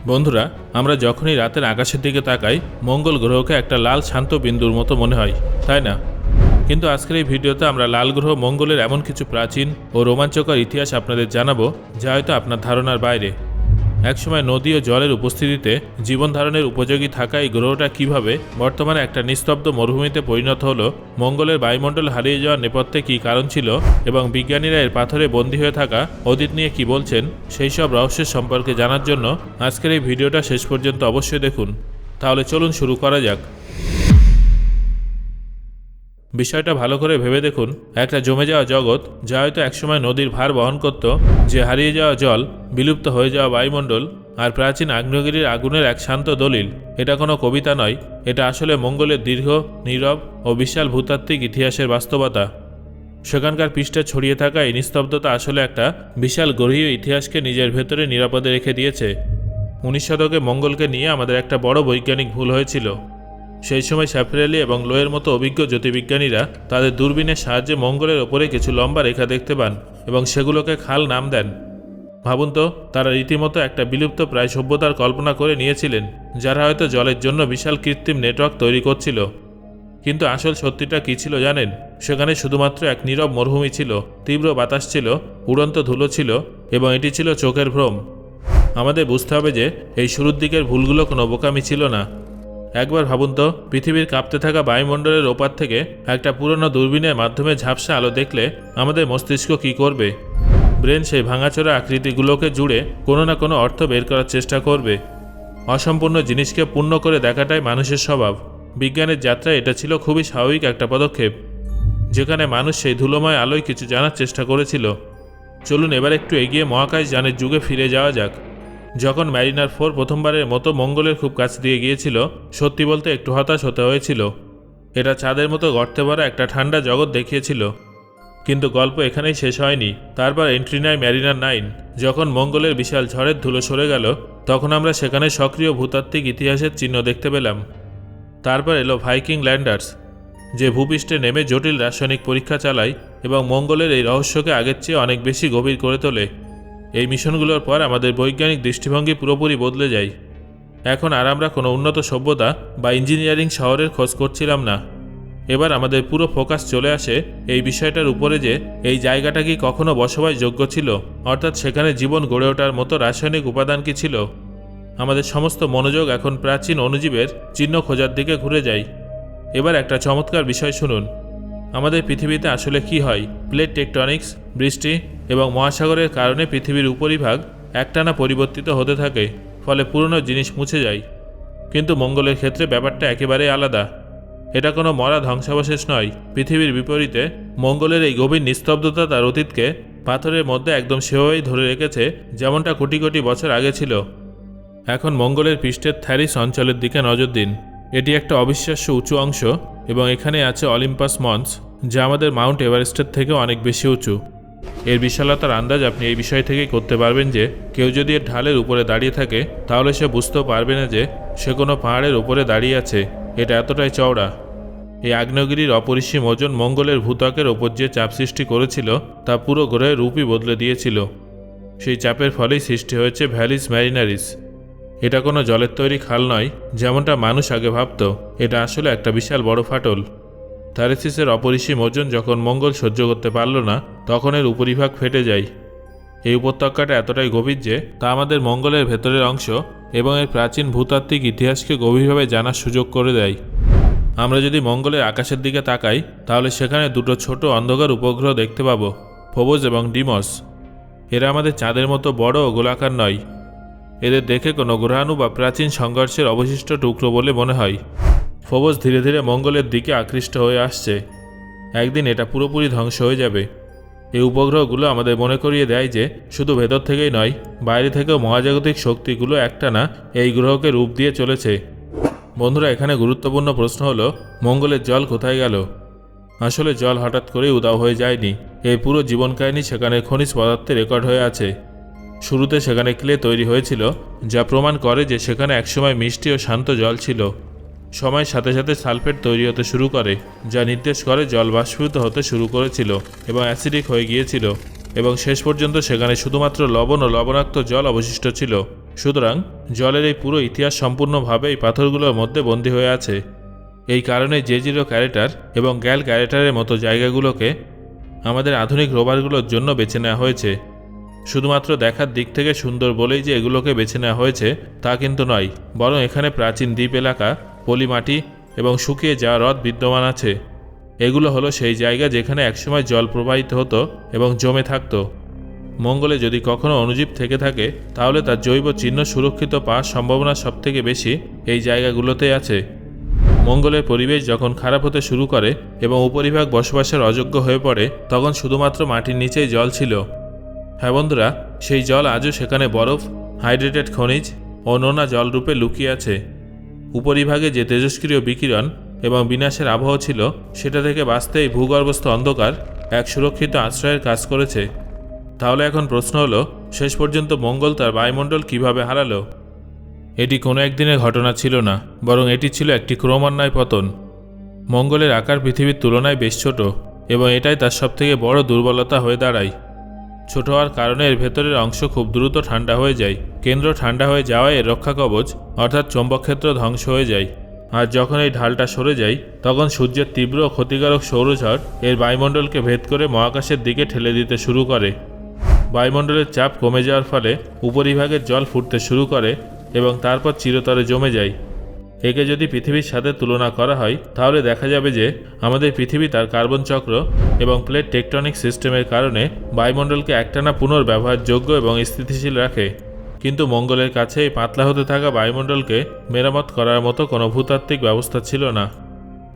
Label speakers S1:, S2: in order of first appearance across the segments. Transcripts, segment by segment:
S1: বন্ধুরা, আমরা যখনই রাতের আকাশের দিকে তাকাই মঙ্গল গ্রহকে একটা লাল শান্ত বিন্দুর মতো মনে হয়, তাই না? কিন্তু আজকের এই ভিডিওতে আমরা লাল গ্রহ মঙ্গলের এমন কিছু প্রাচীন ও রোমাঞ্চকর ইতিহাস আপনাদের জানাবো যা হয়তো আপনার ধারণার বাইরে। একসময় নদী ও জলের উপস্থিতিতে জীবন ধারণের উপযোগী থাকা এই গ্রহটা কিভাবে বর্তমানে একটা নিস্তব্ধ মরুভূমিতে পরিণত হলো, মঙ্গলের বায়ুমণ্ডল হারিয়ে যাওয়ার নেপথ্যে কী কারণ ছিল এবং বিজ্ঞানীরা এর পাথরে বন্দী হয়ে থাকা অতীত নিয়ে কি বলছেন, সেই সব রহস্যের সম্পর্কে জানার জন্য আজকের এই ভিডিওটা শেষ পর্যন্ত অবশ্যই দেখুন। তাহলে চলুন শুরু করা যাক। বিষয়টা ভালো করে ভেবে দেখুন, একটা জমে যাওয়া জগৎ যা হয়তো একসময় নদীর ভার বহন করত, যে হারিয়ে যাওয়া জল, বিলুপ্ত হয়ে যাওয়া বায়ুমণ্ডল আর প্রাচীন আগ্নেয়গিরির আগুনের এক শান্ত দলিল। এটা কোনো কবিতা নয়, এটা আসলে মঙ্গলের দীর্ঘ, নীরব ও বিশাল ভূতাত্ত্বিক ইতিহাসের বাস্তবতা। সেখানকার পৃষ্ঠে ছড়িয়ে থাকা এই নিস্তব্ধতা আসলে একটা বিশাল গভীর ইতিহাসকে নিজের ভেতরে নিরাপদে রেখে দিয়েছে। 19 শতকে মঙ্গলকে নিয়ে আমাদের একটা বড় বৈজ্ঞানিক ভুল হয়েছিল। সেই সময় স্যাফরেলি এবং লোয়ের মতো অভিজ্ঞ জ্যোতির্বিজ্ঞানীরা তাদের দূরবীনের সাহায্যে মঙ্গলের ওপরে কিছু লম্বা রেখা দেখতে পান এবং সেগুলোকে খাল নাম দেন। ভাবুন তো, তারা রীতিমতো একটা বিলুপ্ত প্রায় সভ্যতার কল্পনা করে নিয়েছিলেন, যারা হয়তো জলের জন্য বিশাল কৃত্রিম নেটওয়ার্ক তৈরি করছিল। কিন্তু আসল সত্যিটা কী ছিল জানেন? সেখানে শুধুমাত্র এক নীরব মরুভূমি ছিল, তীব্র বাতাস ছিল, উড়ন্ত ধুলো ছিল এবং এটি ছিল চোখের ভ্রম। আমাদের বুঝতে হবে যে এই শুরুর দিকের ভুলগুলো কোনো বোকামি ছিল না। একবার ভাবুন তো, পৃথিবীর কাঁপতে থাকা বায়ুমণ্ডলের ওপার থেকে একটা পুরনো দূরবীনের মাধ্যমে ঝাপসা আলো দেখলে আমাদের মস্তিষ্ক কী করবে? ব্রেন সেই ভাঙাচোরা আকৃতিগুলোকে জুড়ে কোনো না কোনো অর্থ বের করার চেষ্টা করবে। অসম্পূর্ণ জিনিসকে পূর্ণ করে দেখাটাই মানুষের স্বভাব। বিজ্ঞানের যাত্রায় এটা ছিল খুবই স্বাভাবিক একটা পদক্ষেপ, যেখানে মানুষ সেই ধুলোময় আলোয় কিছু জানার চেষ্টা করেছিল। চলুন এবার একটু এগিয়ে মহাকাশ যানের যুগে ফিরে যাওয়া যাক। যখন ম্যারিনার 4 প্রথমবারের মতো মঙ্গলের খুব কাছ দিয়ে গিয়েছিল, সত্যি বলতে একটু হতাশ হতে হয়েছিল। এটা চাঁদের মতো গর্তে ভরা একটা ঠান্ডা জগৎ দেখিয়েছিল। কিন্তু গল্প এখানেই শেষ হয়নি। তারপর এন্ট্রি নেয় ম্যারিনার 9। যখন মঙ্গলের বিশাল ঝড়ের ধুলো সরে গেল, তখন আমরা সেখানে সক্রিয় ভূতাত্ত্বিক ইতিহাসের চিহ্ন দেখতে পেলাম। তারপর এলো ভাইকিং ল্যান্ডার্স, যে ভূপৃষ্ঠে নেমে জটিল রাসায়নিক পরীক্ষা চালায় এবং মঙ্গলের এই রহস্যকে আগের চেয়ে অনেক বেশি গভীর করে তোলে। এই মিশনগুলোর পর আমাদের বৈজ্ঞানিক দৃষ্টিভঙ্গি পুরোপুরি বদলে যায়। এখন আর আমরা কোনো উন্নত সভ্যতা বা ইঞ্জিনিয়ারিং শহরের খোঁজ করছিলাম না। এবার আমাদের পুরো ফোকাস চলে আসে এই বিষয়টার উপরে যে এই জায়গাটা কি কখনো বসবাসযোগ্য ছিল, অর্থাৎ সেখানে জীবন গড়ে ওঠার মতো রাসায়নিক উপাদান কি ছিল। আমাদের সমস্ত মনোযোগ এখন প্রাচীন অণুজীবের চিহ্ন খোঁজার দিকে ঘুরে যায়। এবার একটা চমৎকার বিষয় শুনুন, আমাদের পৃথিবীতে আসলে কি হয়? প্লেট টেকটনিক্স, বৃষ্টি এবং মহাসাগরের কারণে পৃথিবীর উপরিভাগ একটানা পরিবর্তিত হতে থাকে, ফলে পুরনো জিনিস মুছে যায়। কিন্তু মঙ্গলের ক্ষেত্রে ব্যাপারটা একেবারেই আলাদা। এটা কোনো মরা ধ্বংসাবশেষ নয়। পৃথিবীর বিপরীতে মঙ্গলের এই গভীর নিস্তব্ধতা তার অতীতকে পাথরের মধ্যে একদম সেভাবেই ধরে রেখেছে, যেমনটা কোটি কোটি বছর আগে ছিল। এখন মঙ্গলের পৃষ্ঠের থ্যারিস অঞ্চলের দিকে নজর দিন। এটি একটা অবিশ্বাস্য উঁচু অংশ এবং এখানে আছে অলিম্পাস মন্স, যা আমাদের মাউন্ট এভারেস্টের থেকেও অনেক বেশি উঁচু। এর বিশালতার আন্দাজ আপনি এই বিষয় থেকেই করতে পারবেন যে কেউ যদি এর ঢালের উপরে দাঁড়িয়ে থাকে, তাহলে সে বুঝতেও পারবে না যে সে কোনো পাহাড়ের উপরে দাঁড়িয়ে আছে। এটা এতটাই চওড়া। এই আগ্নেয়গিরির অপরিসীম ওজন মঙ্গলের ভূত্বকের ওপর যে চাপ সৃষ্টি করেছিল, তা পুরো গ্রহের রূপই বদলে দিয়েছিল। সেই চাপের ফলেই সৃষ্টি হয়েছে ভ্যালিস ম্যারিনারিস। এটা কোনো জলের তৈরি খাল নয়, যেমনটা মানুষ আগে ভাবত। এটা আসলে একটা বিশাল বড় ফাটল। থ্যারিসিসের অপরিসীম ওজন যখন মঙ্গল সহ্য করতে পারল না, তখন এর উপরিভাগ ফেটে যায়। এই উপত্যকাটা এতটাই গভীর যে তা আমাদের মঙ্গলের ভেতরের অংশ এবং এর প্রাচীন ভূতাত্ত্বিক ইতিহাসকে গভীরভাবে জানার সুযোগ করে দেয়। আমরা যদি মঙ্গলের আকাশের দিকে তাকাই, তাহলে সেখানে দুটো ছোট অন্ধকার উপগ্রহ দেখতে পাবো, ফোবস এবং ডিমস। এরা আমাদের চাঁদের মতো বড় ও গোলাকার নয়। এদের দেখে কোনো গ্রহাণু বা প্রাচীন সংঘর্ষের অবশিষ্ট টুকরো বলে মনে হয়। ফোবস ধীরে ধীরে মঙ্গলের দিকে আকৃষ্ট হয়ে আসছে। একদিন এটা পুরোপুরি ধ্বংস হয়ে যাবে। এই উপগ্রহগুলো আমাদের মনে করিয়ে দেয় যে শুধু ভেতর থেকেই নয়, বাইরে থেকেও মহাজাগতিক শক্তিগুলো একটানা এই গ্রহকে রূপ দিয়ে চলেছে। বন্ধুরা, এখানে গুরুত্বপূর্ণ প্রশ্ন হলো, মঙ্গলের জল কোথায় গেল? আসলে জল হঠাৎ করেই উধাও হয়ে যায়নি। এই পুরো জীবন কাহিনী সেখানে খনিজ পদার্থে রেকর্ড হয়ে আছে। শুরুতে সেখানে ক্লে তৈরি হয়েছিল, যা প্রমাণ করে যে সেখানে একসময় মিষ্টি ও শান্ত জল ছিল। সময়ের সাথে সাথে সালফেট তৈরি হতে শুরু করে, যা নির্দেশ করে জল বাষ্পীভূত হতে শুরু করেছিল এবং অ্যাসিডিক হয়ে গিয়েছিল, এবং শেষ পর্যন্ত সেখানে শুধুমাত্র লবণ ও লবণাক্ত জল অবশিষ্ট ছিল। সুতরাং জলের এই পুরো ইতিহাস সম্পূর্ণভাবে এই পাথরগুলোর মধ্যে বন্দী হয়ে আছে। এই কারণে J0 ক্যারেটার এবং গ্যাল ক্যারেটারের মতো জায়গাগুলোকে আমাদের আধুনিক রোভারগুলোর জন্য বেছে নেওয়া হয়েছে। শুধুমাত্র দেখার দিক থেকে সুন্দর বলেই যে এগুলোকে বেছে নেওয়া হয়েছে তা কিন্তু নয়, বরং এখানে প্রাচীন দ্বীপ এলাকা, পলিমাটি এবং শুকিয়ে যাওয়া হ্রদ বিদ্যমান আছে। এগুলো হলো সেই জায়গা যেখানে একসময় জল প্রবাহিত হতো এবং জমে থাকতো। মঙ্গলে যদি কখনো অণুজীব থেকে থাকে তাহলে তার জৈব চিহ্ন সুরক্ষিত পাওয়ার সম্ভাবনা সবথেকে বেশি এই জায়গাগুলোতেই আছে। মঙ্গলের পরিবেশ যখন খারাপ হতে শুরু করে এবং উপরিভাগ বসবাসের অযোগ্য হয়ে পড়ে তখন শুধুমাত্র মাটির নিচেই জল ছিল। হ্যাঁ বন্ধুরা, সেই জল আজও সেখানে বরফ, হাইড্রেটেড খনিজ ও নোনা জলরূপে লুকিয়ে আছে। উপরিভাগে যে তেজস্ক্রিয় বিকিরণ এবং বিনাশের আবহ ছিল সেটা থেকে বাঁচতে এই ভূগর্ভস্থ অন্ধকার এক সুরক্ষিত আশ্রয়ের কাজ করেছে। তাহলে এখন প্রশ্ন হলো, শেষ পর্যন্ত মঙ্গল তার বায়ুমণ্ডল কিভাবে হারালো? এটি কোনো একদিনের ঘটনা ছিল না, বরং এটি ছিল একটি ক্রমান্বয় পতন। মঙ্গলের আকার পৃথিবীর তুলনায় বেশ ছোট এবং এটাই তার সবথেকে বড় দুর্বলতা হয়ে দাঁড়ায়। ছোট হওয়ার কারণে এর ভেতরের অংশ খুব দ্রুত ঠান্ডা হয়ে যায়। কেন্দ্র ঠান্ডা হয়ে যাওয়ায় এর রক্ষা কবচ অর্থাৎ চৌম্বকক্ষেত্র ধ্বংস হয়ে যায়। আর যখন এই ঢালটা সরে যায় তখন সূর্যের তীব্র ক্ষতিকারক সৌরঝড় এর বায়ুমণ্ডলকে ভেদ করে মহাকাশের দিকে ঠেলে দিতে শুরু করে। বায়ুমণ্ডলের চাপ কমে যাওয়ার ফলে উপরিভাগের জল ফুটতে শুরু করে এবং তারপর চিরতরে জমে যায়। একে যদি পৃথিবীর সাথে তুলনা করা হয় তাহলে দেখা যাবে যে আমাদের পৃথিবী তার কার্বন চক্র এবং প্লেট টেকটনিক সিস্টেমের কারণে বায়ুমণ্ডলকে একটানা পুনর্ব্যবহারযোগ্য এবং স্থিতিশীল রাখে। কিন্তু মঙ্গলের কাছে এই পাতলা হতে থাকা বায়ুমণ্ডলকে মেরামত করার মতো কোনো ভূতাত্ত্বিক ব্যবস্থা ছিল না।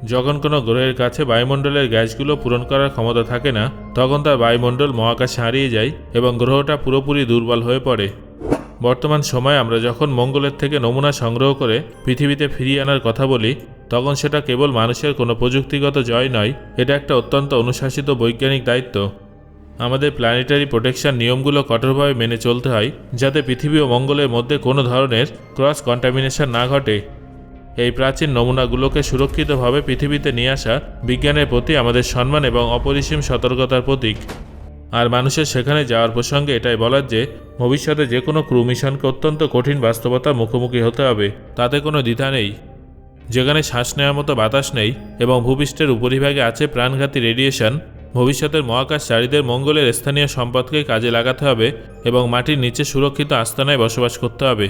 S1: যখন কোনো গ্রহের কাছে বায়ুমণ্ডলের গ্যাসগুলো পূরণ করার ক্ষমতা থাকে না তখন তার বায়ুমণ্ডল মহাকাশে হারিয়ে যায় এবং গ্রহটা পুরোপুরি দুর্বল হয়ে পড়ে। বর্তমান সময়ে আমরা যখন মঙ্গলের থেকে নমুনা সংগ্রহ করে পৃথিবীতে ফিরিয়ে আনার কথা বলি তখন সেটা কেবল মানুষের কোনো প্রযুক্তিগত জয় নয়, এটা একটা অত্যন্ত অনুশাসিত বৈজ্ঞানিক দায়িত্ব। আমাদের প্ল্যানেটারি প্রোটেকশন নিয়মগুলো কঠোরভাবে মেনে চলতে হয় যাতে পৃথিবী ও মঙ্গলের মধ্যে কোনো ধরনের ক্রস কন্টামিনেশন না ঘটে। এই প্রাচীন নমুনাগুলোকে সুরক্ষিতভাবে পৃথিবীতে নিয়ে আসা বিজ্ঞানের প্রতি আমাদের সম্মান এবং অপরিসীম সতর্কতার প্রতীক। আর মানুষের সেখানে যাওয়ার প্রসঙ্গে এটাই বলার যে ভবিষ্যতে যে কোনো ক্রু মিশনকে অত্যন্ত কঠিন বাস্তবতার মুখোমুখি হতে হবে, তাতে কোনো দ্বিধা নেই। যেখানে শ্বাস নেওয়ার মতো বাতাস নেই এবং ভূপৃষ্ঠের উপরিভাগে আছে প্রাণঘাতী রেডিয়েশন, ভবিষ্যতের মহাকাশচারীদের মঙ্গলের স্থানীয় সম্পদকে কাজে লাগাতে হবে এবং মাটির নিচে সুরক্ষিত আস্তানায় বসবাস করতে হবে।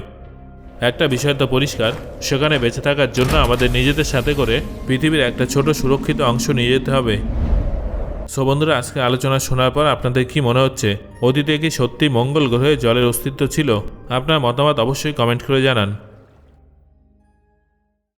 S1: একটা বিষয় তো পরিষ্কার, সেখানে বেঁচে থাকার জন্য আমাদের নিজেদের সাথে করে পৃথিবীর একটা ছোট সুরক্ষিত অংশ নিয়ে যেতে হবে। সো বন্ধুরা, আজকে আলোচনা শোনার পর আপনাদের কি মনে হচ্ছে? অতীতে কি সত্যি মঙ্গল গ্রহে জলের অস্তিত্ব ছিল? আপনার মতামত অবশ্যই কমেন্ট করে জানান।